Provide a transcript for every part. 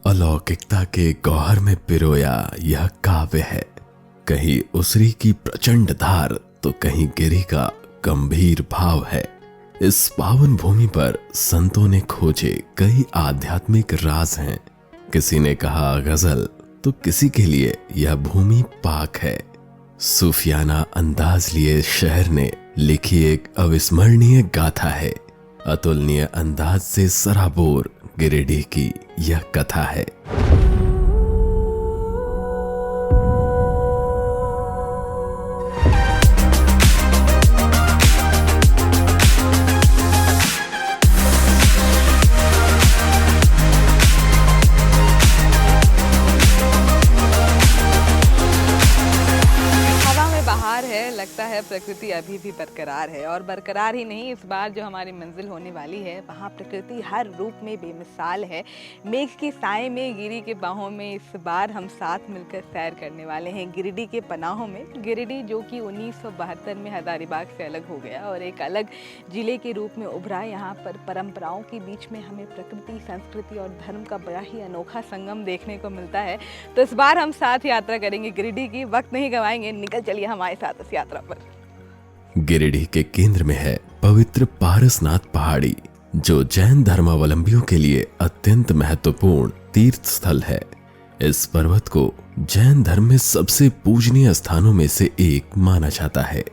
अलौकिकता के गौहर में पिरोया यह काव्य है। कहीं उसरी की प्रचंड धार तो कहीं गिरी का गंभीर भाव है। इस पावन भूमि पर संतों ने खोजे कई आध्यात्मिक राज हैं। किसी ने कहा गजल तो किसी के लिए यह भूमि पाक है। सूफियाना अंदाज लिए शहर ने लिखी एक अविस्मरणीय गाथा है। अतुलनीय अंदाज से सराबोर गिरिडीह की यह कथा है। लगता है प्रकृति अभी भी बरकरार है, और बरकरार ही नहीं, इस बार जो हमारी मंजिल होने वाली है वहाँ प्रकृति हर रूप में बेमिसाल है। मेघ की साए में, गिरी के बाहों में इस बार हम साथ मिलकर सैर करने वाले हैं गिरिडीह के पनाहों में। गिरिडीह जो कि 1972 में हजारीबाग से अलग हो गया और एक अलग जिले के रूप में उभरा। यहाँ पर परंपराओं के बीच में हमें प्रकृति, संस्कृति और धर्म का बड़ा ही अनोखा संगम देखने को मिलता है। तो इस बार हम साथ यात्रा करेंगे गिरिडीह की। वक्त नहीं गवाएंगे, निकल चलिए हमारे साथ इस यात्रा पर। गिरिडीह के केंद्र में है पवित्र पारसनाथ पहाड़ी, जो जैन धर्मावलंबियों के लिए अत्यंत महत्वपूर्ण तीर्थ स्थल है। इस पर्वत को जैन धर्म में सबसे पूजनीय स्थानों में से एक माना जाता है।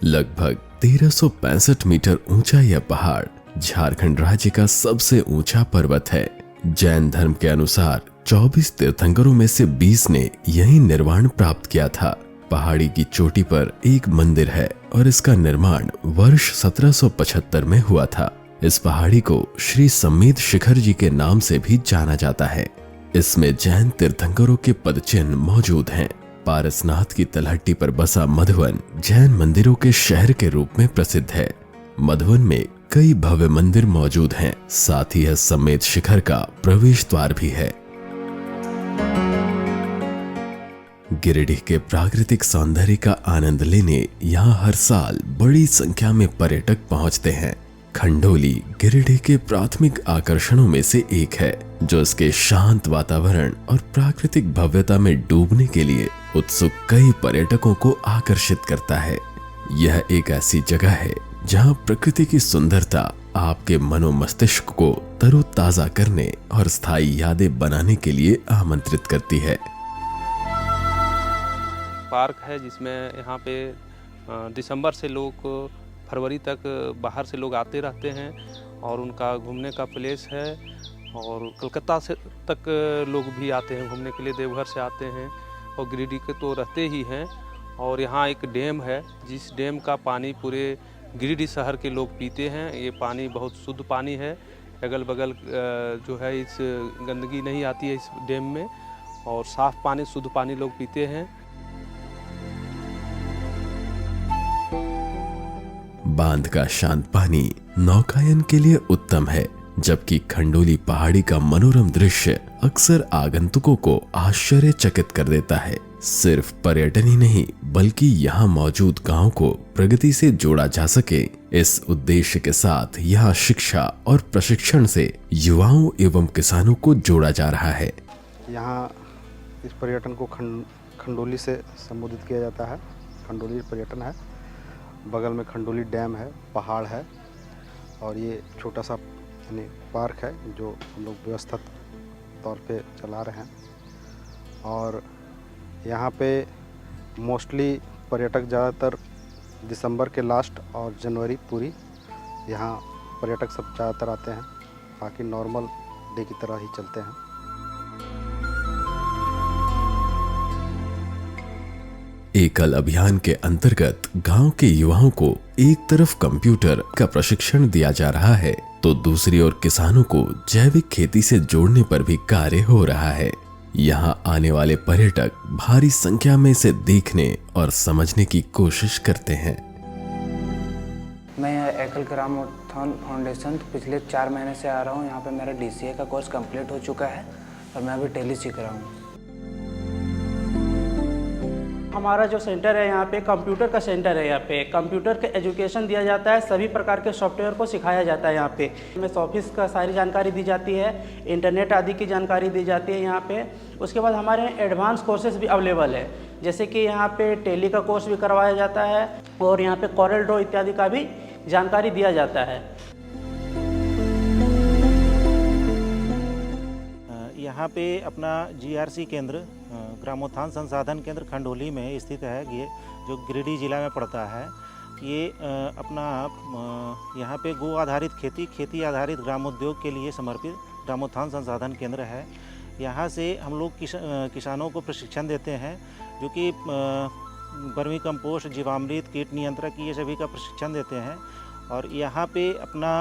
लगभग 1365 मीटर ऊंचा यह पहाड़ झारखंड राज्य का सबसे ऊंचा पर्वत है। जैन धर्म के अनुसार 24 तीर्थंकरों में से 20 ने यही निर्वाण प्राप्त किया था। पहाड़ी की चोटी पर एक मंदिर है और इसका निर्माण वर्ष 1775 में हुआ था। इस पहाड़ी को श्री सम्मेद शिखर जी के नाम से भी जाना जाता है। इसमें जैन तीर्थंकरों के पदचिन्ह मौजूद हैं। पारसनाथ की तलहटी पर बसा मधुवन जैन मंदिरों के शहर के रूप में प्रसिद्ध है। मधुवन में कई भव्य मंदिर मौजूद हैं। साथ ही यह सम्मेद शिखर का प्रवेश द्वार भी है। गिरिडीह के प्राकृतिक सौंदर्य का आनंद लेने यहाँ हर साल बड़ी संख्या में पर्यटक पहुँचते हैं। खंडोली गिरिडीह के प्राथमिक आकर्षणों में से एक है, जो इसके शांत वातावरण और प्राकृतिक भव्यता में डूबने के लिए उत्सुक कई पर्यटकों को आकर्षित करता है। यह एक ऐसी जगह है जहाँ प्रकृति की सुंदरता आपके मनोमस्तिष्क को तरोताजा करने और स्थायी यादें बनाने के लिए आमंत्रित करती है। पार्क है जिसमें यहाँ पे दिसंबर से लोग फरवरी तक बाहर से लोग आते रहते हैं और उनका घूमने का प्लेस है। और कलकत्ता से तक लोग भी आते हैं घूमने के लिए, देवघर से आते हैं और गिरिडीह के तो रहते ही हैं। और यहाँ एक डैम है, जिस डैम का पानी पूरे गिरिडीह शहर के लोग पीते हैं। ये पानी बहुत शुद्ध पानी है। अगल बगल जो है इस गंदगी नहीं आती है इस डैम में, और साफ़ पानी, शुद्ध पानी लोग पीते हैं। बांध का शांत पानी नौकायन के लिए उत्तम है, जबकि खंडोली पहाड़ी का मनोरम दृश्य अक्सर आगंतुकों को आश्चर्यचकित कर देता है। सिर्फ पर्यटन ही नहीं, बल्कि यहाँ मौजूद गांव को प्रगति से जोड़ा जा सके, इस उद्देश्य के साथ यहाँ शिक्षा और प्रशिक्षण से युवाओं एवं किसानों को जोड़ा जा रहा है। यहाँ इस पर्यटन को खंडोली से संबोधित किया जाता है। खंडोली पर्यटन है, बगल में खंडोली डैम है, पहाड़ है, और ये छोटा सा यानी पार्क है जो हम लोग व्यवस्थित तौर पे चला रहे हैं। और यहाँ पे मोस्टली पर्यटक ज़्यादातर दिसंबर के लास्ट और जनवरी पूरी यहाँ पर्यटक सब ज़्यादातर आते हैं। बाकी नॉर्मल डे की तरह ही चलते हैं। एकल अभियान के अंतर्गत गांव के युवाओं को एक तरफ कंप्यूटर का प्रशिक्षण दिया जा रहा है, तो दूसरी ओर किसानों को जैविक खेती से जोड़ने पर भी कार्य हो रहा है। यहाँ आने वाले पर्यटक भारी संख्या में इसे देखने और समझने की कोशिश करते हैं। मैं एकल ग्राम उत्थान फाउंडेशन पिछले 4 महीने से आ रहा हूँ। यहाँ पे मेरा DCA का कोर्स कंप्लीट हो चुका है और मैं अभी टेली सीख रहा हूँ। हमारा जो सेंटर है यहाँ पे कंप्यूटर का सेंटर है। यहाँ पे कंप्यूटर का एजुकेशन दिया जाता है, सभी प्रकार के सॉफ्टवेयर को सिखाया जाता है। यहाँ पे हमें ऑफिस का सारी जानकारी दी जाती है, इंटरनेट आदि की जानकारी दी जाती है यहाँ पे। उसके बाद हमारे एडवांस कोर्सेज भी अवेलेबल है, जैसे कि यहाँ पे टेली का कोर्स भी करवाया जाता है और यहाँ पे कॉरल ड्रॉ इत्यादि का भी जानकारी दिया जाता है। यहाँ पे अपना GRC केंद्र ग्रामोत्थान संसाधन केंद्र खंडोली में स्थित है, ये जो गिरिडीह जिला में पड़ता है। ये अपना यहाँ पे गो आधारित खेती आधारित ग्रामोद्योग के लिए समर्पित ग्रामोत्थान संसाधन केंद्र है। यहाँ से हम लोग किसानों को प्रशिक्षण देते हैं, जो कि वर्मी कंपोस्ट, जीवामृत, कीट नियंत्रक ये सभी का प्रशिक्षण देते हैं। और यहाँ पे अपना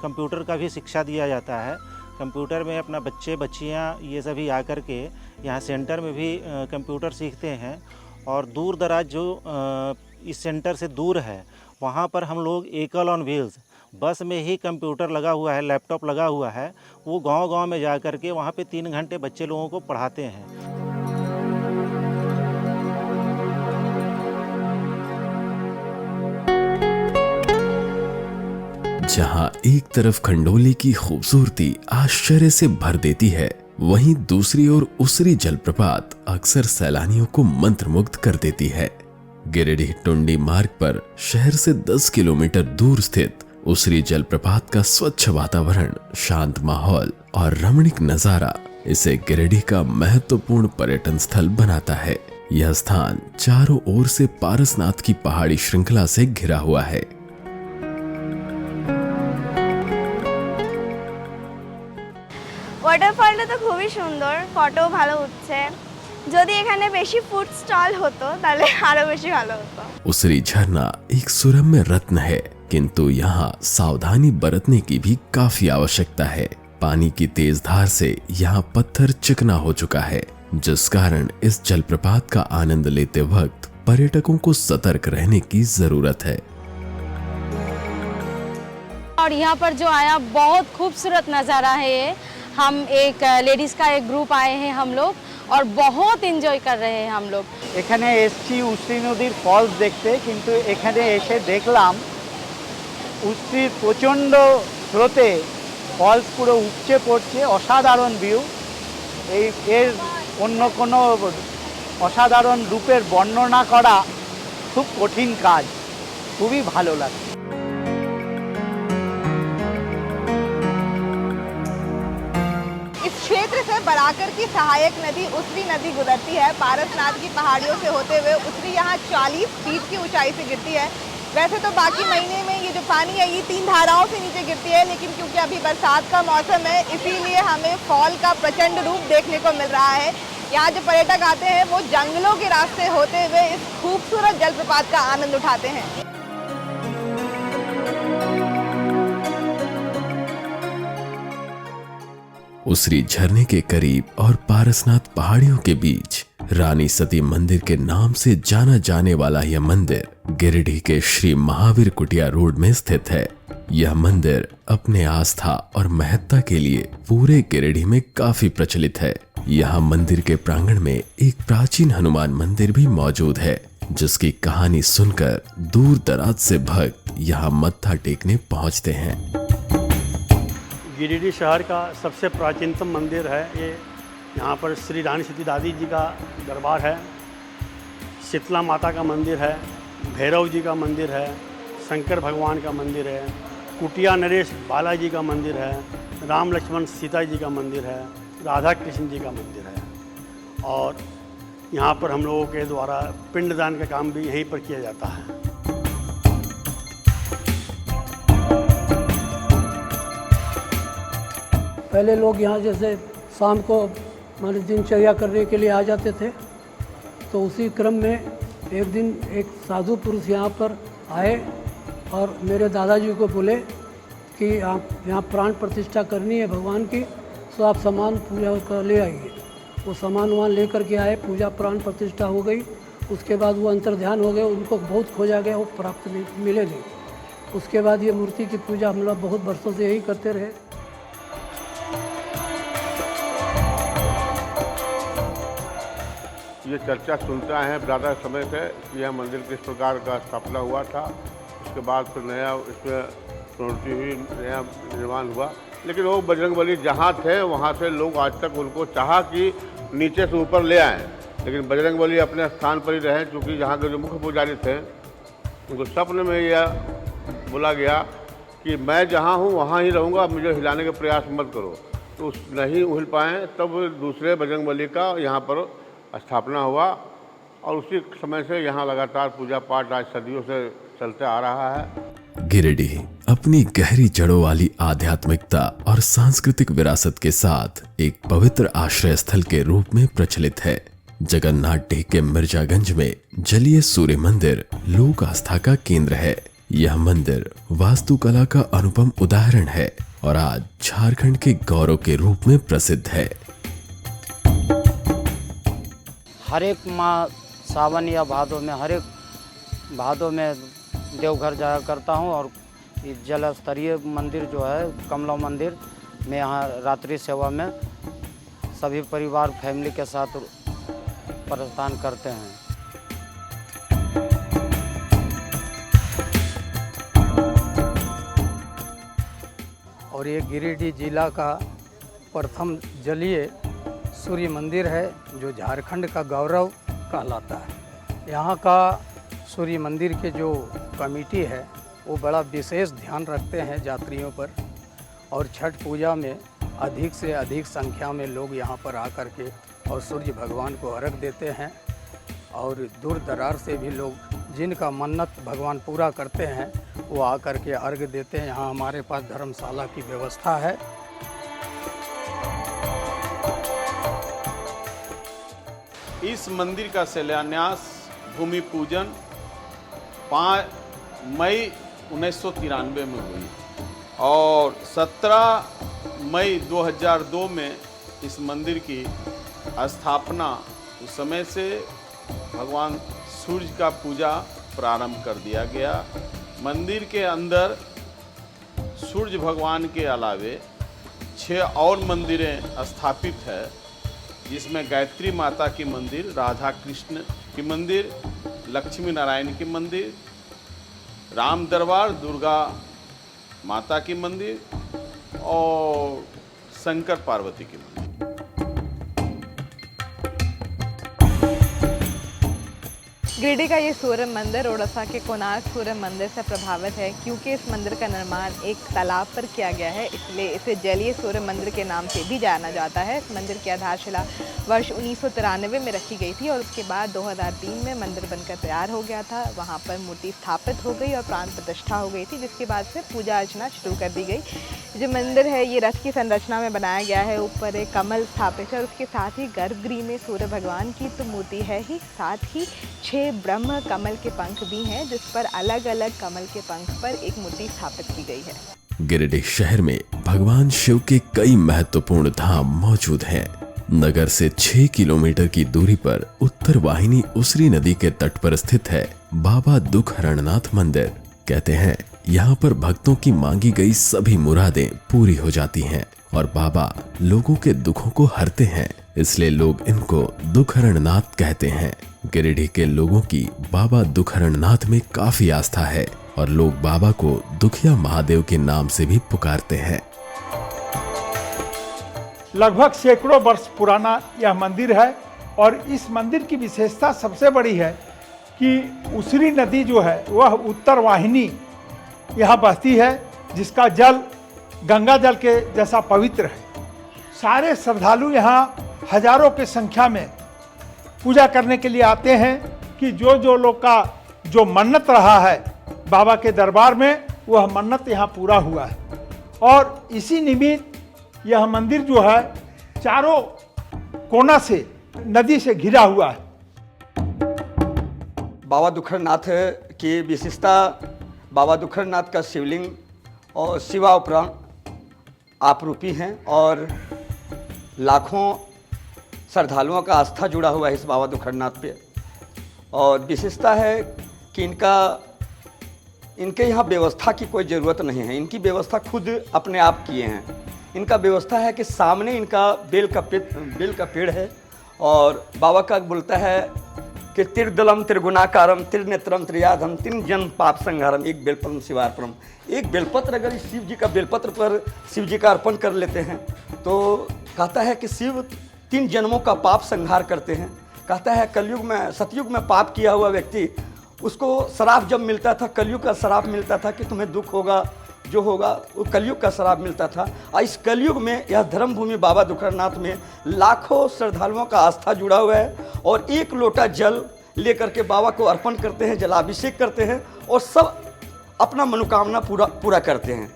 कंप्यूटर का भी शिक्षा दिया जाता है। कंप्यूटर में अपना बच्चे बच्चियाँ ये सभी आकर के यहाँ सेंटर में भी कंप्यूटर सीखते हैं। और दूर दराज जो इस सेंटर से दूर है, वहाँ पर हम लोग एकल ऑन व्हील्स बस में ही कंप्यूटर लगा हुआ है, लैपटॉप लगा हुआ है, वो गांव-गांव में जा कर के वहाँ पे 3 घंटे बच्चे लोगों को पढ़ाते हैं। जहां एक तरफ खंडोली की खूबसूरती आश्चर्य से भर देती है, वहीं दूसरी ओर उसरी जलप्रपात अक्सर सैलानियों को मंत्रमुग्ध कर देती है। गिरिडीह टुंडी मार्ग पर शहर से 10 किलोमीटर दूर स्थित उसरी जलप्रपात का स्वच्छ वातावरण, शांत माहौल और रमणीक नजारा इसे गिरिडीह का महत्वपूर्ण पर्यटन स्थल बनाता है। यह स्थान चारों ओर से पारसनाथ की पहाड़ी श्रृंखला से घिरा हुआ है। ওয়াটারফলটা তো খুবই সুন্দর, ফটো ভালো উঠছে। যদি এখানে বেশি ফুড স্টল হতো তাহলে আরো বেশি ভালো হতো। उसरी झरना एक सुरम्य रत्न है, किंतु यहाँ सावधानी बरतने की भी काफी आवश्यकता है। पानी की तेज धार से यहाँ पत्थर चिकना हो चुका है, जिस कारण इस जलप्रपात का आनंद लेते वक्त पर्यटकों को सतर्क रहने की जरूरत है। और यहाँ पर जो आया बहुत खूबसूरत नज़ारा है ये। हम एक लेडीज़ का एक ग्रुप आए हैं हम लोग, और बहुत एंजॉय कर रहे हैं हम लोग। এখানে এসছি উশ্রী নদীর ফলস দেখতে, কিন্তু এখানে এসে দেখলাম উশ্রীর প্রচণ্ড স্রোতে ফলস পুরো উপচে পড়ছে। অসাধারণ ভিউ। এর অন্য কোনো অসাধারণ রূপের বর্ণনা করা খুব কঠিন কাজ। খুবই ভালো লাগে। इस क्षेत्र से बराकर की सहायक नदी उसरी नदी गुजरती है। पारसनाथ की पहाड़ियों से होते हुए उसरी यहाँ 40 फीट की ऊंचाई से गिरती है। वैसे तो बाकी महीने में ये जो पानी है ये 3 धाराओं से नीचे गिरती है, लेकिन क्योंकि अभी बरसात का मौसम है, इसीलिए हमें फॉल का प्रचंड रूप देखने को मिल रहा है। यहाँ जो पर्यटक आते हैं वो जंगलों के रास्ते होते हुए इस खूबसूरत जलप्रपात का आनंद उठाते हैं। उसरी झरने के करीब और पारसनाथ पहाड़ियों के बीच रानी सती मंदिर के नाम से जाना जाने वाला यह मंदिर गिरिडीह के श्री महावीर कुटिया रोड में स्थित है। यह मंदिर अपने आस्था और महत्ता के लिए पूरे गिरिडीह में काफी प्रचलित है। यहाँ मंदिर के प्रांगण में एक प्राचीन हनुमान मंदिर भी मौजूद है, जिसकी कहानी सुनकर दूर दराज से भक्त यहाँ मत्था टेकने पहुँचते हैं। गिरिडीह शहर का सबसे प्राचीनतम मंदिर है ये। यहाँ पर श्री रानी सती दादी जी का दरबार है, शीतला माता का मंदिर है, भैरव जी का मंदिर है, शंकर भगवान का मंदिर है, कुटिया नरेश बालाजी का मंदिर है, राम लक्ष्मण सीता जी का मंदिर है, राधा कृष्ण जी का मंदिर है। और यहाँ पर हम लोगों के द्वारा पिंडदान का काम भी यहीं पर किया जाता है। पहले लोग यहाँ जैसे शाम को हमारे दिनचर्या करने के लिए आ जाते थे, तो उसी क्रम में एक दिन एक साधु पुरुष यहाँ पर आए और मेरे दादाजी को बोले कि आप यहाँ प्राण प्रतिष्ठा करनी है भगवान की, तो आप सामान पूजा कर ले आइए। वो सामान वहाँ ले कर के आए, पूजा प्राण प्रतिष्ठा हो गई। उसके बाद वो अंतर ध्यान हो गए, उनको बहुत खोजा गया, वो प्राप्त नहीं मिले नहीं। उसके बाद ये मूर्ति की पूजा हम लोग बहुत वर्षों से यही करते रहे। ये चर्चा सुनते आए हैं ज़्यादा समय से कि यह मंदिर किस प्रकार का स्थापना हुआ था, उसके बाद फिर नया इसमें प्रवृत्ति हुई, नया निर्माण हुआ। लेकिन वो बजरंगबली जहाँ थे वहाँ से लोग आज तक उनको चाहा कि नीचे से ऊपर ले आएँ, लेकिन बजरंगबली अपने स्थान पर ही रहे, क्योंकि यहाँ के जो मुख्य पुजारी थे उनको स्वप्न में यह बोला गया कि मैं जहाँ हूँ वहाँ ही रहूँगा, मुझे हिलाने का प्रयास मत करो। तो नहीं हिल पाए, तब दूसरे बजरंगबली का यहाँ पर स्थापना हुआ और उसी समय से यहाँ लगातार पूजा पाठ आज सदियों से चलते आ रहा है। गिरिडीह अपनी गहरी जड़ों वाली आध्यात्मिकता और सांस्कृतिक विरासत के साथ एक पवित्र आश्रय स्थल के रूप में प्रचलित है। जगन्नाथ डीह के मिर्जागंज में जलीय सूर्य मंदिर लोक आस्था का केंद्र है। यह मंदिर वास्तुकला का अनुपम उदाहरण है और आज झारखंड के गौरव के रूप में प्रसिद्ध है। हर एक माह सावन या भादों में, हर एक भादों में देवघर जाया करता हूं और जल स्तरीय मंदिर जो है कमला मंदिर में यहाँ रात्रि सेवा में सभी परिवार फैमिली के साथ प्रस्थान करते हैं। और ये गिरिडीह जिला का प्रथम जलीय सूर्य मंदिर है जो झारखंड का गौरव कहलाता है। यहाँ का सूर्य मंदिर के जो कमेटी है वो बड़ा विशेष ध्यान रखते हैं यात्रियों पर, और छठ पूजा में अधिक से अधिक संख्या में लोग यहाँ पर आकर के और सूर्य भगवान को अर्घ देते हैं। और दूर दरार से भी लोग जिनका मन्नत भगवान पूरा करते हैं वो आकर के अर्घ देते हैं। यहाँ हमारे पास धर्मशाला की व्यवस्था है। इस मंदिर का शिलान्यास भूमि पूजन 5 मई 1993 में हुई और 17 मई 2002 में इस मंदिर की स्थापना, उस समय से भगवान सूर्य का पूजा प्रारंभ कर दिया गया। मंदिर के अंदर सूर्य भगवान के अलावे 6 और मंदिरें स्थापित है, जिसमें गायत्री माता की मंदिर, राधा कृष्ण की मंदिर, लक्ष्मी नारायण की मंदिर, राम दरबार, दुर्गा माता की मंदिर और शंकर पार्वती की मंदिर। गिरिडीह का ये सूर्य मंदिर ओडिशा के कोणार्क सूर्य मंदिर से प्रभावित है, क्योंकि इस मंदिर का निर्माण एक तालाब पर किया गया है, इसलिए इसे जलीय सूर्य मंदिर के नाम से भी जाना जाता है। इस मंदिर की आधारशिला वर्ष 1993 में रखी गई थी और उसके बाद 2003 में मंदिर बनकर तैयार हो गया था। वहाँ पर मूर्ति स्थापित हो गई और प्राण प्रतिष्ठा हो गई थी, जिसके बाद से पूजा अर्चना शुरू कर दी गई। जो मंदिर है ये रथ की संरचना में बनाया गया है, ऊपर एक कमल स्थापित है और उसके साथ ही गर्भगृह में सूर्य भगवान की तो मूर्ति है ही, साथ ही 6 ब्रह्म कमल के पंख भी हैं, जिस पर अलग अलग कमल के पंख पर एक मूर्ति स्थापित की गई है। गिरिडीह शहर में भगवान शिव के कई महत्वपूर्ण धाम मौजूद हैं। नगर से 6 किलोमीटर की दूरी पर उत्तर वाहिनी उसरी नदी के तट पर स्थित है बाबा दुखहरणनाथ मंदिर। कहते हैं यहाँ पर भक्तों की मांगी गई सभी मुरादें पूरी हो जाती हैं और बाबा लोगों के दुखों को हरते हैं, इसलिए लोग इनको दुखहरणनाथ कहते हैं। गिरिडीह के लोगों की बाबा दुखहरणनाथ में काफी आस्था है और लोग बाबा को दुखिया महादेव के नाम से भी पुकारते हैं। लगभग सैकड़ों वर्ष पुराना यह मंदिर है और इस मंदिर की विशेषता सबसे बड़ी है कि उसरी नदी जो है वह उत्तर वाहिनी यहाँ बहती है, जिसका जल गंगा जल के जैसा पवित्र है। सारे श्रद्धालु यहाँ हजारों की संख्या में पूजा करने के लिए आते हैं कि जो लोग का जो मन्नत रहा है बाबा के दरबार में, वह मन्नत यहाँ पूरा हुआ है। और इसी निमित्त यह मंदिर जो है चारों कोना से नदी से घिरा हुआ है। बाबा दुखहरनाथ की विशेषता, बाबा दुखहरनाथ का शिवलिंग और शिवा उपराण आपरूपी हैं और लाखों श्रद्धालुओं का आस्था जुड़ा हुआ है इस बाबा दुखहरनाथ पे। और विशेषता है कि इनके यहाँ व्यवस्था की कोई ज़रूरत नहीं है, इनकी व्यवस्था खुद अपने आप किए हैं। इनका व्यवस्था है कि सामने इनका बेल का पेड़ है और बाबा का बोलता है कि त्रिदलम त्रिगुणाकारम त्रिनेत्रम त्रियाधम तीन जन्म पाप संहारम एक बेलपत्र शिवार्पणम। एक बेलपत्र अगर इस शिव जी का बेलपत्र पर शिव जी का अर्पण कर लेते हैं तो कहता है कि शिव 3 जन्मों का पाप संहार करते हैं। कहता है कलयुग में सतयुग में पाप किया हुआ व्यक्ति उसको श्राप जब मिलता था, कलयुग का श्राप मिलता था कि तुम्हें दुख होगा, जो होगा वो कलयुग का श्राप मिलता था। और इस कलयुग में यह धर्मभूमि बाबा दुखरनाथ में लाखों श्रद्धालुओं का आस्था जुड़ा हुआ है और 1 लोटा जल लेकर के बाबा को अर्पण करते हैं, जलाभिषेक करते हैं और सब अपना मनोकामना पूरा करते हैं।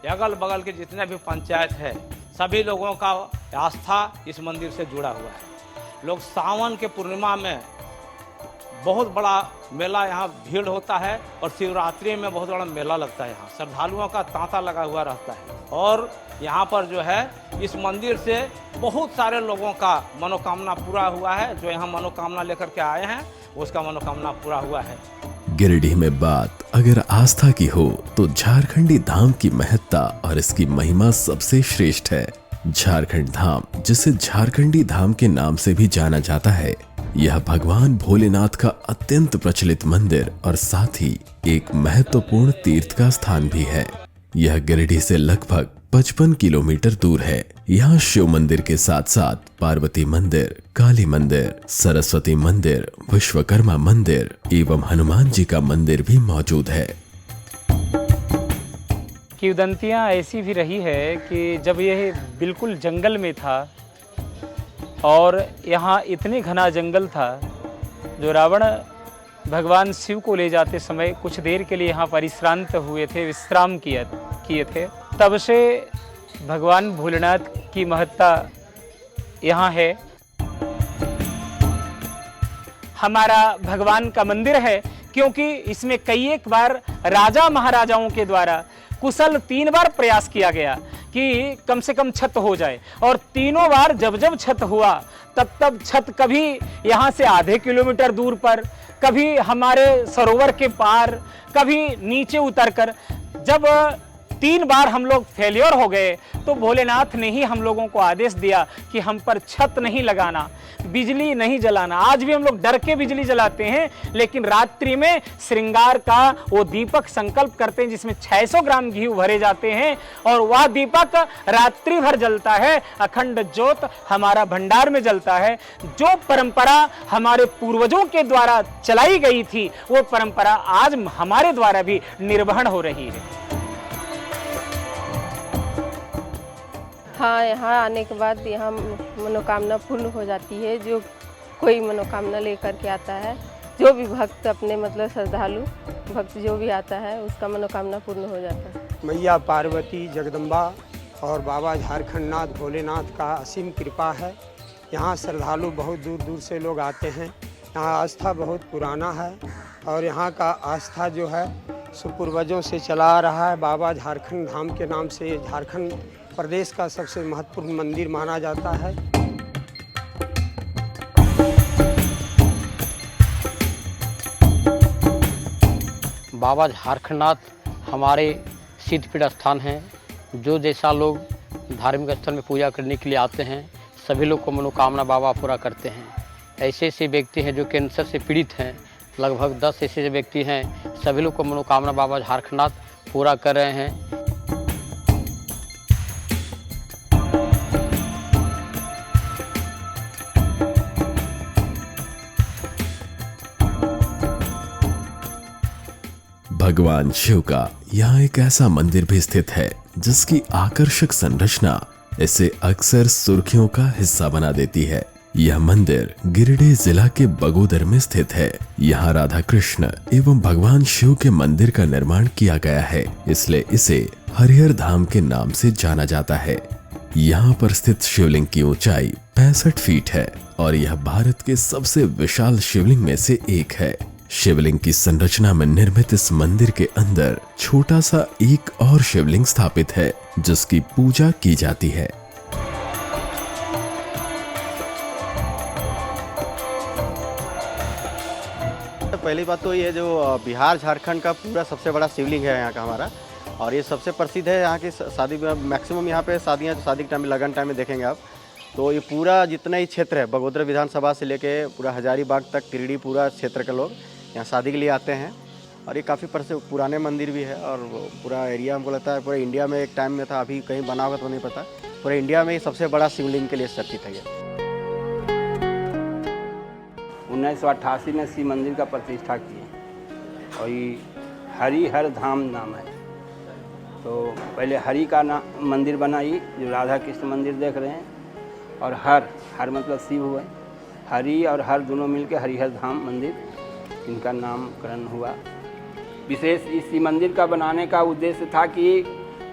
अगल बगल के जितने भी पंचायत है सभी लोगों का आस्था इस मंदिर से जुड़ा हुआ है। लोग सावन के पूर्णिमा में बहुत बड़ा मेला यहाँ भीड़ होता है और शिवरात्रि में बहुत बड़ा मेला लगता है। यहाँ श्रद्धालुओं का तांता लगा हुआ रहता है और यहाँ पर जो है इस मंदिर से बहुत सारे लोगों का मनोकामना पूरा हुआ है। जो यहाँ मनोकामना लेकर के आए हैं उसका मनोकामना पूरा हुआ है। गिरिडीह में बात अगर आस्था की हो तो झारखंडी धाम की महत्ता और इसकी महिमा सबसे श्रेष्ठ है। झारखंड धाम, जिसे झारखंडी धाम के नाम से भी जाना जाता है, यह भगवान भोलेनाथ का अत्यंत प्रचलित मंदिर और साथ ही एक महत्वपूर्ण तीर्थ का स्थान भी है। यह गिरिडीह से लगभग 55 किलोमीटर दूर है। यहाँ शिव मंदिर के साथ साथ पार्वती मंदिर, काली मंदिर, सरस्वती मंदिर, विश्वकर्मा मंदिर एवं हनुमान जी का मंदिर भी मौजूद है। किंवदंतियाँ ऐसी भी रही है कि जब यह बिल्कुल जंगल में था और यहाँ इतने घना जंगल था, जो रावण भगवान शिव को ले जाते समय कुछ देर के लिए यहाँ परिश्रांत हुए थे, विश्राम किए थे, तब से भगवान भोलेनाथ की महत्ता यहाँ है। हमारा भगवान का मंदिर है क्योंकि इसमें कई एक बार राजा महाराजाओं के द्वारा कुशल 3 बार प्रयास किया गया कि कम से कम छत हो जाए और तीनों बार जब जब छत हुआ तब छत कभी यहाँ से आधे किलोमीटर दूर पर, कभी हमारे सरोवर के पार, कभी नीचे उतरकर, जब 3 बार हम लोग फेलियर हो गए तो भोलेनाथ ने ही हम लोगों को आदेश दिया कि हम पर छत नहीं लगाना, बिजली नहीं जलाना। आज भी हम लोग डर के बिजली जलाते हैं, लेकिन रात्रि में श्रृंगार का वो दीपक संकल्प करते हैं जिसमें 600 ग्राम घी भरे जाते हैं और वह दीपक रात्रि भर जलता है। अखंड ज्योत हमारा भंडार में जलता है। जो परंपरा हमारे पूर्वजों के द्वारा चलाई गई थी वो परंपरा आज हमारे द्वारा भी निर्वहन हो रही है। हाँ, यहाँ आने के बाद यहाँ मनोकामना पूर्ण हो जाती है। जो कोई मनोकामना लेकर के आता है, जो भी भक्त अपने मतलब श्रद्धालु भक्त जो भी आता है उसका मनोकामना पूर्ण हो जाता है। मैया पार्वती जगदम्बा और बाबा झारखंडनाथ भोलेनाथ का असीम कृपा है। यहाँ श्रद्धालु बहुत दूर दूर से लोग आते हैं। यहाँ आस्था बहुत पुराना है और यहाँ का आस्था जो है पूर्वजों से चला आ रहा है। बाबा झारखंड धाम के नाम से झारखंड प्रदेश का सबसे महत्वपूर्ण मंदिर माना जाता है। बाबा झारखंडनाथ हमारे सिद्धपीठ स्थान हैं। जो जैसा लोग धार्मिक स्थल में पूजा करने के लिए आते हैं सभी लोग को मनोकामना बाबा पूरा करते हैं। ऐसे ऐसे व्यक्ति हैं जो कैंसर से पीड़ित हैं, लगभग 10 ऐसे व्यक्ति हैं, सभी लोग को मनोकामना बाबा झारखंडनाथ पूरा कर रहे हैं। भगवान शिव का यहाँ एक ऐसा मंदिर भी स्थित है जिसकी आकर्षक संरचना इसे अक्सर सुर्खियों का हिस्सा बना देती है। यह मंदिर गिरिडीह जिला के बगोदर में स्थित है। यहाँ राधा कृष्ण एवं भगवान शिव के मंदिर का निर्माण किया गया है, इसलिए इसे हरिहर धाम के नाम से जाना जाता है। यहाँ पर स्थित शिवलिंग की ऊंचाई 65 फीट है और यह भारत के सबसे विशाल शिवलिंग में से एक है। शिवलिंग की संरचना में निर्मित इस मंदिर के अंदर छोटा सा एक और शिवलिंग स्थापित है जिसकी पूजा की जाती है। पहली बात तो ये जो बिहार झारखंड का पूरा सबसे बड़ा शिवलिंग है यहाँ का हमारा, और ये सबसे प्रसिद्ध है यहाँ की शादी। मैक्सिमम यहाँ पे शादियाँ शादी के टाइम में लगन टाइम में देखेंगे आप, तो ये पूरा जितना ही क्षेत्र है बगोदरा विधानसभा से लेके पूरा हजारीबाग तक गिरिडीह पूरा क्षेत्र के लोग यहाँ शादी के लिए आते हैं। और ये काफ़ी पुराने मंदिर भी है और पूरा एरिया हमको लगता है पूरे इंडिया में एक टाइम में था, अभी कहीं बना होगा तो नहीं पता, पूरे इंडिया में सबसे बड़ा शिवलिंग के लिए चर्चित है। 1988 में शिव मंदिर का प्रतिष्ठा किए और ये हरिहर धाम नाम है। तो पहले हरि का मंदिर बनाई जो राधा कृष्ण मंदिर देख रहे हैं, और हर मतलब शिव हुए, हरि और हर दोनों मिलके हरिहर धाम मंदिर इनका नामकरण हुआ। विशेष इस शिव मंदिर का बनाने का उद्देश्य था कि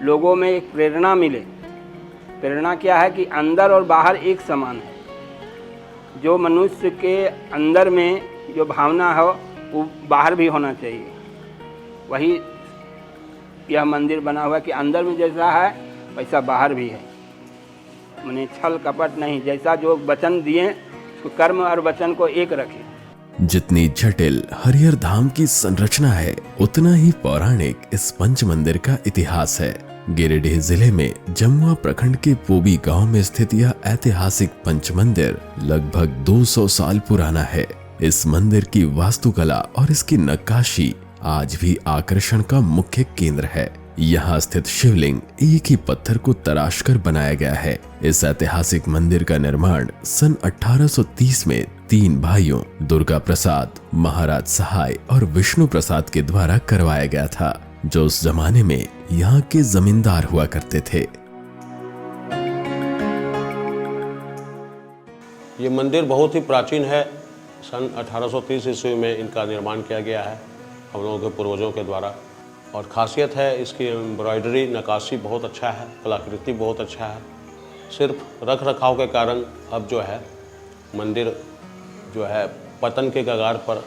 लोगों में एक प्रेरणा मिले। प्रेरणा क्या है कि अंदर और बाहर एक समान है। जो मनुष्य के अंदर में जो भावना हो वो बाहर भी होना चाहिए। वही यह मंदिर बना हुआ है कि अंदर में जैसा है वैसा बाहर भी है, माने छल कपट नहीं। जैसा जो वचन दिए तो कर्म और वचन को एक रखें। जितनी जटिल हरिहर धाम की संरचना है उतना ही पौराणिक इस पंच मंदिर का इतिहास है। गिरिडीह जिले में जमुआ प्रखंड के पोबी गांव में स्थित यह ऐतिहासिक पंच मंदिर लगभग 200 साल पुराना है। इस मंदिर की वास्तुकला और इसकी नक्काशी आज भी आकर्षण का मुख्य केंद्र है। यहाँ स्थित शिवलिंग एक ही पत्थर को तराशकर बनाया गया है। इस ऐतिहासिक मंदिर का निर्माण सन 1830 में 3 भाइयों दुर्गा प्रसाद, महाराज सहाय और विष्णु प्रसाद के द्वारा करवाया गया था, जो उस जमाने में यहाँ के जमींदार हुआ करते थे। ये मंदिर बहुत ही प्राचीन है। सन 1830 ईस्वी में इनका निर्माण किया गया है हम लोगों के पूर्वजों के द्वारा। और खासियत है इसकी एम्ब्रॉयडरी, नक्काशी बहुत अच्छा है, कलाकृति बहुत अच्छा है। सिर्फ रख रखाव के कारण अब जो है मंदिर जो है पतन के कगार पर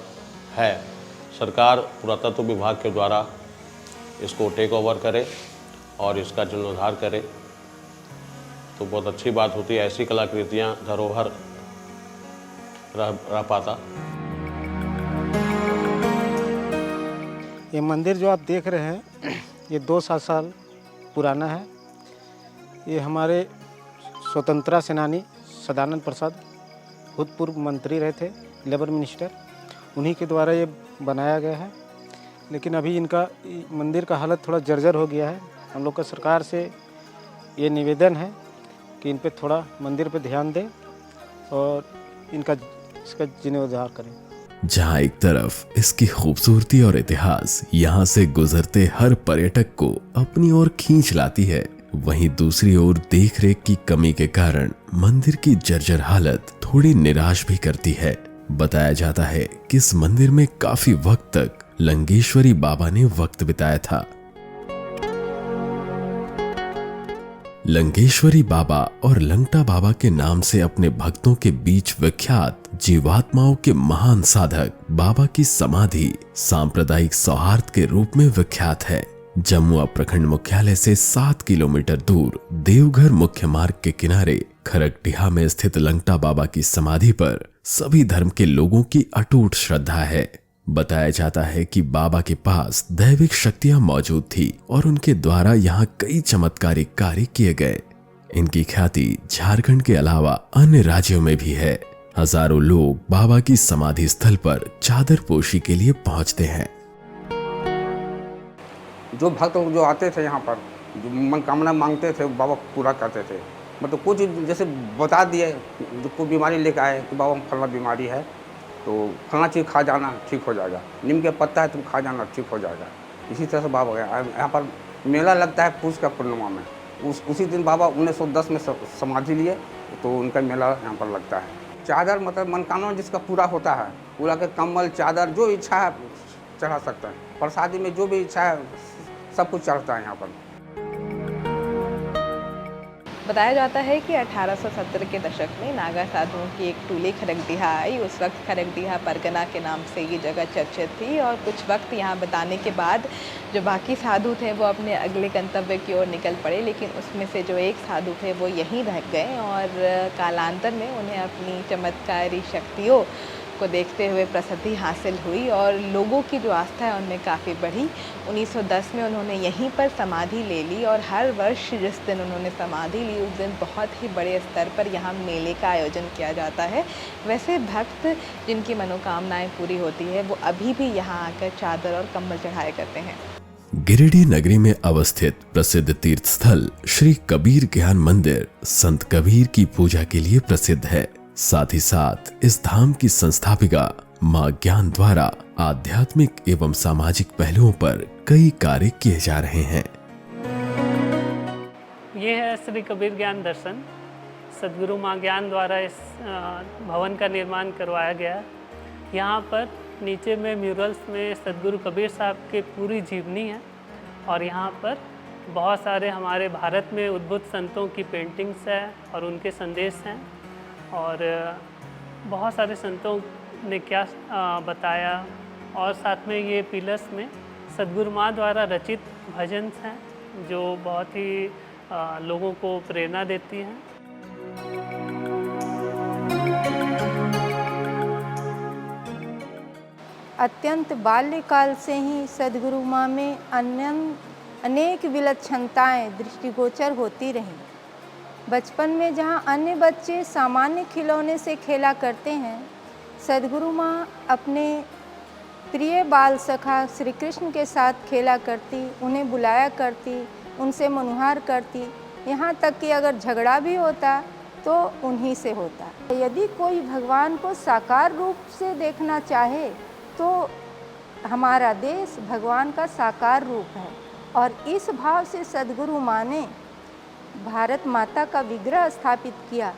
है। सरकार पुरातत्व विभाग के द्वारा इसको टेक ओवर करे और इसका जीर्णोद्धार करे तो बहुत अच्छी बात होती है। ऐसी कलाकृतियाँ धरोहर रह पाता। ये मंदिर जो आप देख रहे हैं ये 200 साल पुराना है। ये हमारे स्वतंत्रता सेनानी सदानंद प्रसाद भूतपूर्व मंत्री रहे थे, लेबर मिनिस्टर, उन्हीं के द्वारा ये बनाया गया है। लेकिन अभी इनका मंदिर का हालत थोड़ा जर्जर हो गया है। हम लोग का सरकार से ये निवेदन है कि इन पे थोड़ा मंदिर पे ध्यान दें और इसका जीर्णोद्धार करें। जहाँ एक तरफ इसकी खूबसूरती और इतिहास यहाँ से गुजरते हर पर्यटक को अपनी ओर खींच लाती है, वहीं दूसरी ओर देखरेख की कमी के कारण मंदिर की जर्जर हालत थोड़ी निराश भी करती है। बताया जाता है कि इस मंदिर में काफी वक्त तक लंगेश्वरी बाबा ने वक्त बिताया था। लंगेश्वरी बाबा और लंगटा बाबा के नाम से अपने भक्तों के बीच विख्यात जीवात्माओं के महान साधक बाबा की समाधि सांप्रदायिक सौहार्द के रूप में विख्यात है। जमुआ प्रखंड मुख्यालय से 7 किलोमीटर दूर देवघर मुख्य मार्ग के किनारे खरकटिहा में स्थित लंगटा बाबा की समाधि पर सभी धर्म के लोगों की अटूट श्रद्धा है। बताया जाता है कि बाबा के पास दैविक शक्तियां मौजूद थी और उनके द्वारा यहाँ कई चमत्कारिक कार्य किए गए। इनकी ख्याति झारखंड के अलावा अन्य राज्यों में भी है। हजारों लोग बाबा की समाधि स्थल पर चादर पोशी के लिए पहुंचते हैं। जो भक्त जो आते थे यहाँ पर, जो मनोकामना मांगते थे बाबा पूरा करते थे। मतलब कुछ जैसे बता दिए, जो कोई बीमारी लेकर आए कि बाबा फलना बीमारी है तो फलना चीज़ खा जाना ठीक हो जाएगा, नीम के पत्ता है तुम खा जाना ठीक हो जाएगा। इसी तरह से बाबा गया। यहाँ पर मेला लगता है पूस का पूर्णिमा में। उसी दिन बाबा 1910 में समाधि लिए, तो उनका मेला यहाँ पर लगता है। चादर मतलब मनोकामना जिसका पूरा होता है, पूरा के कम्बल चादर जो इच्छा है चढ़ा सकता है। प्रसादी में जो भी इच्छा है सब कुछ चढ़ता है यहाँ पर। बताया जाता है कि 1870 के दशक में नागा साधुओं की एक टोली खरकटिहा आई। उस वक्त खरकटिहा परगना के नाम से ये जगह चर्चित थी और कुछ वक्त यहाँ बिताने के बाद जो बाकी साधु थे वो अपने अगले गंतव्य की ओर निकल पड़े, लेकिन उसमें से जो एक साधु थे वो यहीं रह गए और कालांतर में उन्हें अपनी चमत्कारी शक्तियों को देखते हुए प्रसिद्धि हासिल हुई और लोगों की जो आस्था है उनमें काफ़ी बढ़ी। 1910 में उन्होंने यहीं पर समाधि ले ली और हर वर्ष जिस दिन उन्होंने समाधि ली उस दिन बहुत ही बड़े स्तर पर यहाँ मेले का आयोजन किया जाता है। वैसे भक्त जिनकी मनोकामनाएं पूरी होती है वो अभी भी यहाँ आकर चादर और कंबल चढ़ाया करते हैं। गिरिडीह नगरी में अवस्थित प्रसिद्ध तीर्थ स्थल श्री कबीर ज्ञान मंदिर संत कबीर की पूजा के लिए प्रसिद्ध है। साथ ही साथ इस धाम की संस्थापिका मां ज्ञान द्वारा आध्यात्मिक एवं सामाजिक पहलुओं पर कई कार्य किए जा रहे हैं। ये है श्री कबीर ज्ञान दर्शन। सदगुरु मां ज्ञान द्वारा इस भवन का निर्माण करवाया गया। यहाँ पर नीचे में म्यूरल्स में सदगुरु कबीर साहब की पूरी जीवनी है और यहाँ पर बहुत सारे हमारे भारत में उद्भूत संतों की पेंटिंग्स है और उनके संदेश हैं और बहुत सारे संतों ने क्या बताया और साथ में ये पिलर्स में सदगुरु माँ द्वारा रचित भजन हैं जो बहुत ही लोगों को प्रेरणा देती हैं। अत्यंत बाल्यकाल से ही सदगुरु माँ में अनेक विलक्षणताएं दृष्टिगोचर होती रहीं। बचपन में जहाँ अन्य बच्चे सामान्य खिलौने से खेला करते हैं, सदगुरु माँ अपने प्रिय बाल सखा श्री कृष्ण के साथ खेला करती, उन्हें बुलाया करती, उनसे मनुहार करती। यहाँ तक कि अगर झगड़ा भी होता तो उन्हीं से होता। यदि कोई भगवान को साकार रूप से देखना चाहे तो हमारा देश भगवान का साकार रूप है और इस भाव से सदगुरु माँ ने भारत माता का विग्रह स्थापित किया।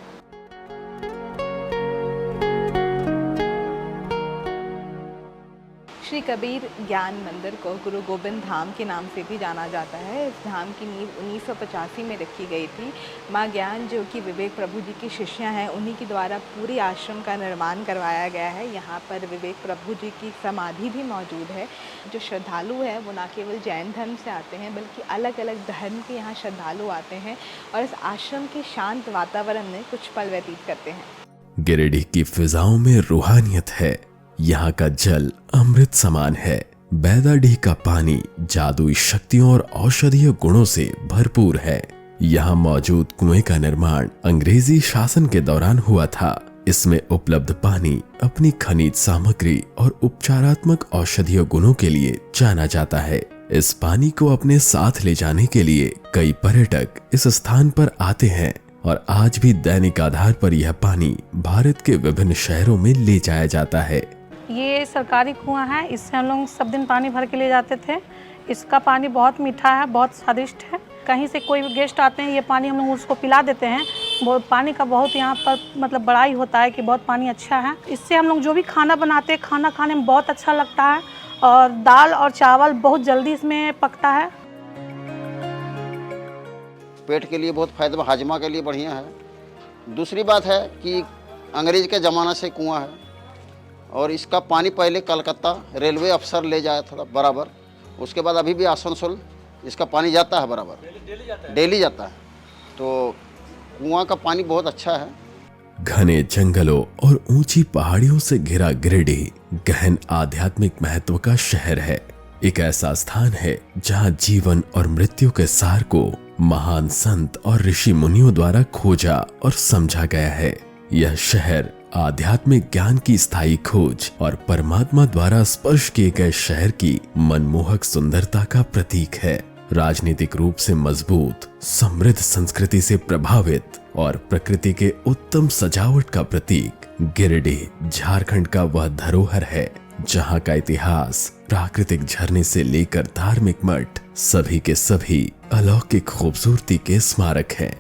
श्री कबीर ज्ञान मंदिर को गुरु गोविंद धाम के नाम से भी जाना जाता है। इस धाम की नींव 1985 में रखी गई थी। माँ ज्ञान जो कि विवेक प्रभु जी की शिष्या हैं, उन्हीं के द्वारा पूरी आश्रम का निर्माण करवाया गया है। यहाँ पर विवेक प्रभु जी की समाधि भी मौजूद है। जो श्रद्धालु हैं वो न केवल जैन धर्म से आते हैं बल्कि अलग अलग धर्म के यहाँ श्रद्धालु आते हैं और इस आश्रम के शांत वातावरण में कुछ पल व्यतीत करते हैं। गिरिडीह की फिजाओं में रूहानियत है। यहाँ का जल अमृत समान है। बैदाडीह का पानी जादुई शक्तियों और औषधीय गुणों से भरपूर है। यहाँ मौजूद कुएं का निर्माण अंग्रेजी शासन के दौरान हुआ था। इसमें उपलब्ध पानी अपनी खनिज सामग्री और उपचारात्मक औषधीय गुणों के लिए जाना जाता है। इस पानी को अपने साथ ले जाने के लिए कई पर्यटक इस स्थान पर आते हैं और आज भी दैनिक आधार पर यह पानी भारत के विभिन्न शहरों में ले जाया जाता है। ये सरकारी कुआं है, इससे हम लोग सब दिन पानी भर के ले जाते थे। इसका पानी बहुत मीठा है, बहुत स्वादिष्ट है। कहीं से कोई गेस्ट आते हैं, ये पानी हम लोग उसको पिला देते हैं। वो पानी का बहुत यहाँ पर मतलब बड़ाई होता है कि बहुत पानी अच्छा है। इससे हम लोग जो भी खाना बनाते हैं, खाना खाने में बहुत अच्छा लगता है और दाल और चावल बहुत जल्दी इसमें पकता है। पेट के लिए बहुत फायदेमंद, हाजमा के लिए बढ़िया है। दूसरी बात है कि अंग्रेज के ज़माना से कुआं है और इसका पानी पहले कलकत्ता रेलवे अफसर ले जाया था बराबर। उसके बाद अभी भी आसनसोल इसका पानी जाता है बराबर, डेली जाता है। तो कुआं का पानी बहुत अच्छा है। घने जंगलों और ऊंची पहाड़ियों से घिरा गिरिडीह गहन आध्यात्मिक महत्व का शहर है। एक ऐसा स्थान है जहां जीवन और मृत्यु के सार को महान संत और ऋषि मुनियों द्वारा खोजा और समझा गया है। यह शहर आध्यात्मिक ज्ञान की स्थायी खोज और परमात्मा द्वारा स्पर्श किए गए शहर की मनमोहक सुंदरता का प्रतीक है। राजनीतिक रूप से मजबूत, समृद्ध संस्कृति से प्रभावित और प्रकृति के उत्तम सजावट का प्रतीक गिरिडीह झारखंड का वह धरोहर है जहां का इतिहास प्राकृतिक झरने से लेकर धार्मिक मठ सभी के सभी अलौकिक खूबसूरती के स्मारक हैं।